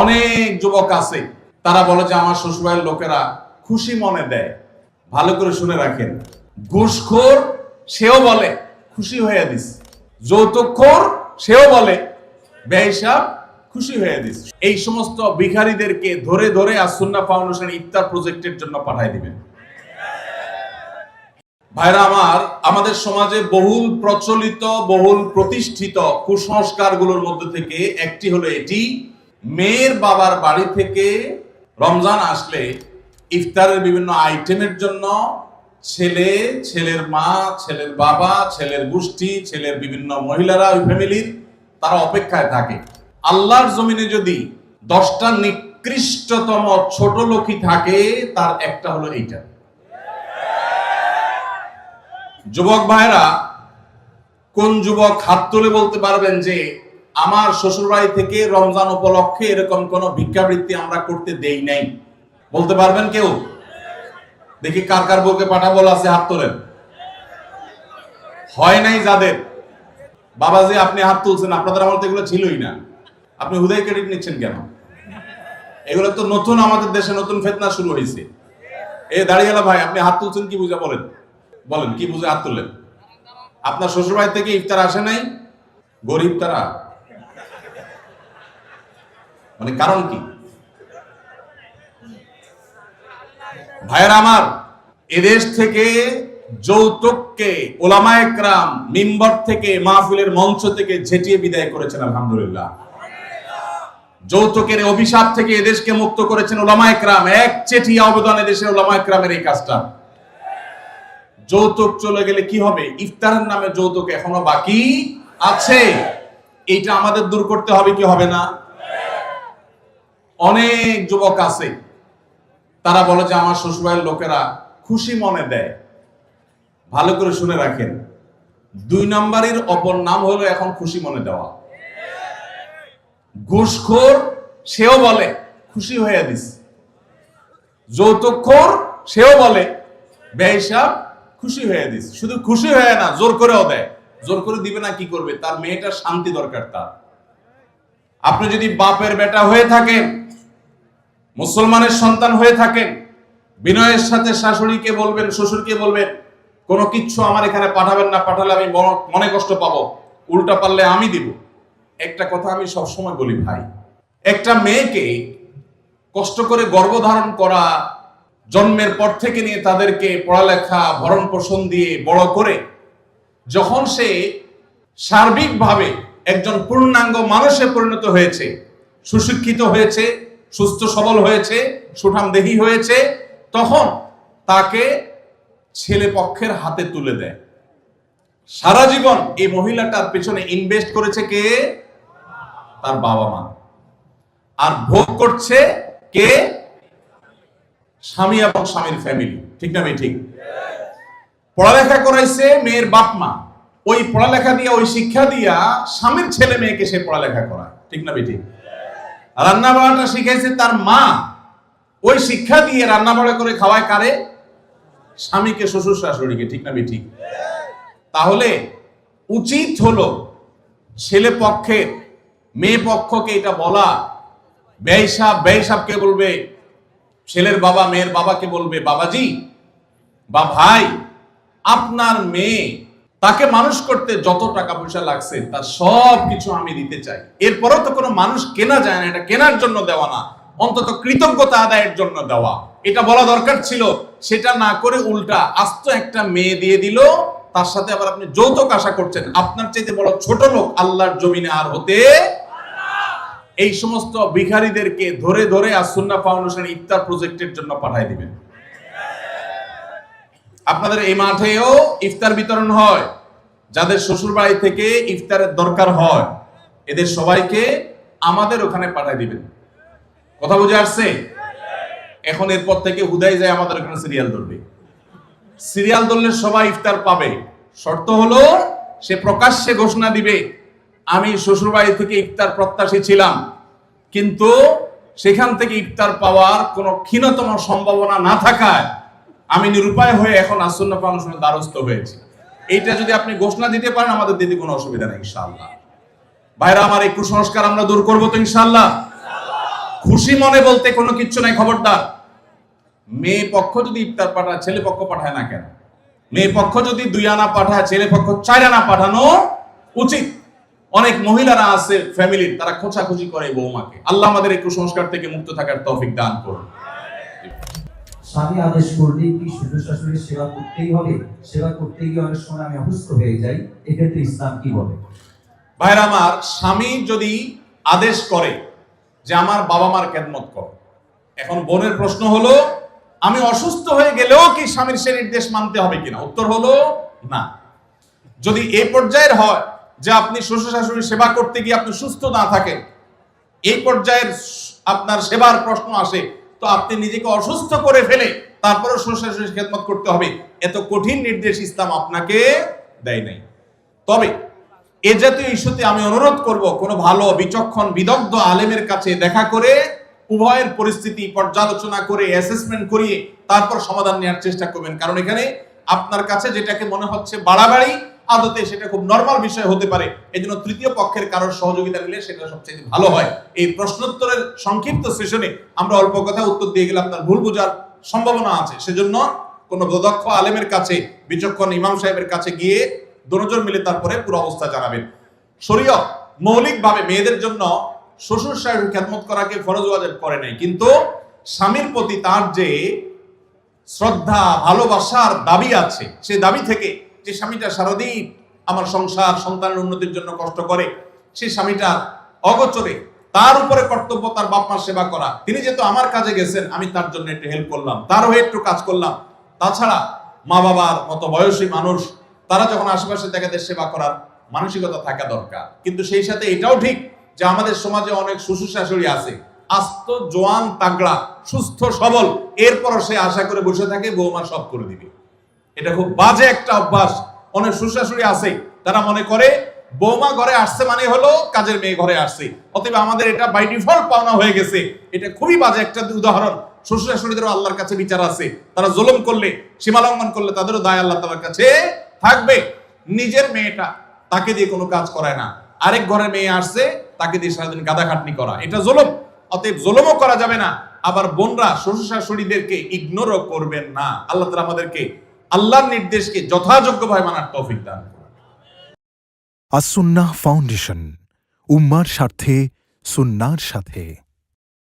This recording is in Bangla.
অনেক যুবক আছে, তারা বলে যে আমার শ্বশুরবাড়ির লোকেরা খুশি মনে দেয়। ভালো করে শুনে রাখেন, ঘুষখোর সেও বলে খুশি হয়ে দিস, যৌতুকখোর সেও বলে বেহিসাব খুশি হয়ে দিস। এই সমস্ত ভিখারীদেরকে ধরে ধরে আস-সুন্নাহ ফাউন্ডেশন ইফতার প্রজেক্টের জন্য পাঠিয়ে দিবেন। ভাইরা আমার, আমাদের সমাজে বহুল প্রচলিত, বহুল প্রতিষ্ঠিত কুসংস্কারগুলোর মধ্যে থেকে একটি হলো এটি, মেয়ের বাবার বাড়ি থেকে রমজান আসলে ইফতারের বিভিন্ন আইটেমের জন্য ছেলে, ছেলের মা, ছেলের বাবা, ছেলের গোষ্ঠী, ছেলের বিভিন্ন মহিলারা, ওই ফ্যামিলির তারা অপেক্ষায় থাকে। আল্লাহর জমিনে যদি 10টা নিকৃষ্টতম ছোট লোকই থাকে, তার একটা হলো এইটা। যুবক ভাইরা, কোন যুবক হাত তুলে বলতে পারবেন যে আমার শ্বশুরবাড়ি থেকে রমজান উপলক্ষে এরকম কোন ভিক্ষাবৃত্তি আমরা করতে দেই নাই? বলতে পারবেন কেউ? দেখি কার কার বউকে পাঠাবো আছে, হাত তোলেন। হয় নাই যাদের। বাবাজি আপনি হাত তুলছেন, আপনাদের আমল তো এগুলো ছিলই না, আপনি হুদাই ক্রেডিট নিচ্ছেন কেন? এগুলো তো নতুন, আমাদের দেশে নতুন ফিতনা শুরু হয়েছে। এই দাঁড়িয়েলা ভাই, আপনি হাত তুলছেন কি বুঝে? বলেন বলেন কি বুঝে হাত তুললেন? আপনার শ্বশুরবাড়ি থেকে ইফতার আসে নাই? গরিব তারা, মানে কারণ কি? ভাইয়েরা আমার, এদেশ থেকে যৌতুককে ওলামায়ে কেরাম মিম্বর থেকে, মাহফিলের মঞ্চ থেকে ঝেঁটিয়ে বিদায় করেছেন, আলহামদুলিল্লাহ। যৌতুকের অভিশাপ থেকে এদেশকে মুক্ত করেছেন ওলামায়ে কেরাম। এক চেটিয়া অবদান এদেশের ওলামায়ে কেরামের এই কাজটা। যৌতুক চলে গেলে কি হবে? ইফতারের নামে যৌতুক এখনো বাকি আছে, এইটা আমাদের দূর করতে হবে কি হবে না? অনেক যুবক আছে, তারা বলে যে আমার শ্বশুরবাড়ির লোকেরা খুশি মনে দেয়। ভালো করে শুনে রাখেন, 2 নম্বরের অপর নাম হলো এখন খুশি মনে দেওয়া। ঘুষখোর সেও বলে খুশি হয়ে দিস, যৌতুকখোর সেও বলে বেহিসাব খুশি হয়ে দিস। শুধু খুশি হয়ে না, জোর করেও দেয়। জোর করে দিবে না, কি করবে? তার মেয়েটার শান্তি দরকার তার। আপনি যদি বাপের বেটা হয়ে থাকেন, মুসলমানের সন্তান হয়ে থাকেন, বিনয়ের সাথে শাশুড়িকে বলবেন, শ্বশুরকে বলবেন কোনো কিচ্ছু আমার এখানে পাঠাবেন না, পাঠালে আমি মনে কষ্ট পাবো, উল্টা পারলে আমি দিব। একটা কথা আমি সবসময় বলি ভাই, একটা মেয়েকে কষ্ট করে গর্ভধারণ করা, জন্মের পর থেকে নিয়ে তাদেরকে পড়ালেখা ভরণ পোষণ দিয়ে বড় করে যখন সে সার্বিকভাবে একজন পূর্ণাঙ্গ মানুষে পরিণত হয়েছে, সুশিক্ষিত হয়েছে, সুস্থ সবল হয়েছে, সুঠামদেহী হয়েছে, তখন তাকে ছেলে পক্ষের হাতে তুলে দেয়। সারা জীবন এই মহিলাটার পেছনে ইনভেস্ট করেছে কে? তার বাবা মা। আর ভোগ করছে কে? স্বামী এবং স্বামীর ফ্যামিলি। ঠিক না ভাই? ঠিক। পড়ালেখা করাইছে মেয়ের বাপ মা, ওই পড়ালেখা দিয়া, ওই শিক্ষা দিয়া স্বামীর ছেলে মেয়েকে সে পড়ালেখা করায়। ঠিক না ভাই? ঠিক। রান্না বাড়াটা শিখাইছে তার মা, ওই শিক্ষা দিয়ে রান্না বাড়া করে খাওয়ায় কারে? স্বামীকে, শ্বশুর শাশুড়িকে। ঠিক না ভাই? ঠিক। তাহলে উচিত হলো ছেলে পক্ষের মেয়ে পক্ষকে এটা বলা, বেহিসাবকে বলবে ছেলের বাবা, মেয়ের বাবাকে বলবে বাবাজি বা ভাই, আপনার মেয়ে, তাকে মানুষ করতে যত টাকা পয়সা লাগছে তার সব কিছু আমি দিতে চাই। এরপরও তো কোনো মানুষ কেনা যায় না, এটা কেনার জন্য দেওয়া না, অন্তত কৃতজ্ঞতা আদায়ের জন্য দেওয়া। এটা বলা দরকার ছিল। সেটা না করে উল্টা আস্ত একটা মেয়ে দিয়ে দিল, তার সাথে আবার আপনি যৌতুক আশা করছেন। আপনার চাইতে বড় ছোট লোক আল্লাহর জমিনে আর হতে। এই সমস্ত ভিখারীদেরকে ধরে ধরে আস-সুন্নাহ ফাউন্ডেশন ইফতার প্রজেক্টের জন্য পাঠিয়ে দিবেন। আপনাদের এই মাঠেও ইফতার বিতরণ হয়। যাদের শ্বশুর বাড়ি থেকে ইফতারের দরকার হয়, এদের সবাইকে আমাদের ওখানে পাঠিয়ে দিবেন। কথা বুঝে আসছে? এখন এরপর থেকে হুদাই যায় আমাদের ওখানে সিরিয়াল ধরবে। সিরিয়াল ধরলে সবাই ইফতার পাবে। শর্ত হলো সে প্রকাশ্যে ঘোষণা দিবে, আমি শ্বশুর বাড়ি থেকে ইফতার প্রত্যাশী ছিলাম, কিন্তু সেখান থেকে ইফতার পাওয়ার কোনো ক্ষীণতম সম্ভাবনা না থাকায় আমি নিরুপায় হয়ে এখন আস-সুন্নাহ ফাউন্ডেশনের দ্বারস্থ হয়েছি। এইটা যদি আপনি ঘোষণা দিতে পারেন, আমাদের দিতে কোনো অসুবিধা নেই ইনশাআল্লাহ। ভাইরা আমার, এই কুসংস্কার আমরা দূর করবো তো ইনশাআল্লাহ। খুশি মনে বলতে কোনো কিচ্ছু নাই, খবরদার। মেয়ে পক্ষ যদি ইফতার পাঠায়, ছেলে পক্ষ পাঠায় না কেন? মেয়ে পক্ষ যদি 2 আনা পাঠায়, ছেলে পক্ষ 4 আনা পাঠানো উচিত। অনেক মহিলারা আছে ফ্যামিলির, তারা খোঁচাখুচি করে বৌমাকে। আল্লাহ আমাদের এই কুসংস্কার থেকে মুক্ত থাকার তৌফিক দান করুন। স্বামী আদেশ করলেই কি শ্বশুর শাশুড়ির সেবা করতেই হবে? সেবা করতে গিয়ে অনেক সময় আমি অসুস্থ হয়ে যাই, এক্ষেত্রে ইসলাম কি বলে? ভাইরা আমার, স্বামী যদি আদেশ করে যে আমার বাবা মার খেদমত কর, এখন বোনের প্রশ্ন হলো আমি অসুস্থ হয়ে গেলেও কি স্বামীর সে নির্দেশ মানতে হবে কিনা? উত্তর হলো না। যদি এই পর্যায়ের হয় যে আপনি শ্বশুর শাশুড়ির সেবা করতে গিয়ে আপনি সুস্থ না থাকেন, এই পর্যায়ের আপনার সেবার প্রশ্ন আসে, তো আপনি নিজেকে অসুস্থ করে ফেলে তারপরে শ্বশুর শাশুড়ির খেদমত করতে হবে, এত কঠিন নির্দেশ ইসলাম আপনাকে দেয় নাই। তবে এ জাতীয় ইস্যুতে আমি অনুরোধ করব, কোনো ভালো বিচক্ষণ বিদগ্ধ আলেমের কাছে দেখা করে উভয়ের পরিস্থিতি পর্যালোচনা করে অ্যাসেসমেন্ট করিয়ে তারপর সমাধান নেওয়ার চেষ্টা করবেন। কারণ এখানে আপনার কাছে যেটাকে মনে হচ্ছে বাড়াবাড়ি, আদতে সেটা খুব নরমাল বিষয় হতে পারে। এজন্য তৃতীয় পক্ষের কারোর সহযোগিতা নিলে সেটা সবচেয়ে ভালো হয়। এই প্রশ্নোত্তরের সংক্ষিপ্ত সেশনে আমরা অল্প কথা উত্তর দিয়ে গেলে আপনার ভুল বোঝার সম্ভাবনা আছে। সেজন্য কোনো দক্ষ আলেমের কাছে, বিচক্ষণ ইমাম সাহেবের কাছে গিয়ে দুজন মিলে তারপরে পুরো অবস্থা জানাবেন। শরীয়ত মৌলিকভাবে মেয়েদের জন্য শ্বশুর শাশুড়ির খেদমত করাকে ফরজ ওয়াজিব করে নাই, কিন্তু স্বামীর প্রতি তার যে শ্রদ্ধা ভালোবাসার দাবি আছে, সেই দাবি থেকে যে স্বামীটা সারাদিন আমার সংসার সন্তানের উন্নতির জন্য কষ্ট করে, সেই স্বামীটা অগোচরে তার উপরে কর্তব্য তার বাপ মার সেবা করা। তিনি যেহেতু আমার কাজে গেছেন, আমি তার জন্য একটু হেল্প করলাম, তার হয়ে একটু কাজ করলাম। তাছাড়া মা বাবার মতো বয়সী মানুষ, তারা যখন আশেপাশে তাদের সেবা করার মানসিকতা থাকা দরকার। কিন্তু সেই সাথে এটাও ঠিক যে আমাদের সমাজে অনেক শ্বশুর শাশুড়ি আছে আস্ত জোয়ান তাগড়া সুস্থ সবল, এরপরও সে আশা করে বসে থাকে বৌমা সব করে দিবে। এটা খুব বাজে একটা অভ্যাস। অনেক শ্বশুর শাশুড়ি আছে তারা মনে করে বৌমা ঘরে আসছে মানে হলো কাজের মেয়ে ঘরে আসছে, অতএব আমাদের এটা বাই ডিফল্ট পাওনা হয়ে গেছে। এটা খুবই বাজে একটা উদাহরণ। শ্বশুর শাশুড়িদেরও আল্লাহর কাছে বিচার আছে, তারা জুলুম করলে, সীমা লঙ্ঘন করলে তাদেরও দায় আল্লাহ তাআলার কাছে থাকবে। নিজের মেয়েটা তাকে দিয়ে কোনো কাজ করায় না, আরেক ঘরের মেয়ে আসছে তাকে দিয়ে সারাদিন গাদা খাটনি করা, এটা জুলুম। অতএব জুলুমও করা যাবে না। আবার বোনরা শ্বশুর শাশুড়িদেরকে ইগনোরও করবেন না। আল্লাহ তাআলা আমাদেরকে আল্লাহর নির্দেশকে যথাযোগ্যভাবে মানার তৌফিক দান করুন। আস-সুন্নাহ ফাউন্ডেশন, উম্মার স্বার্থে সুন্নাহর সাথে।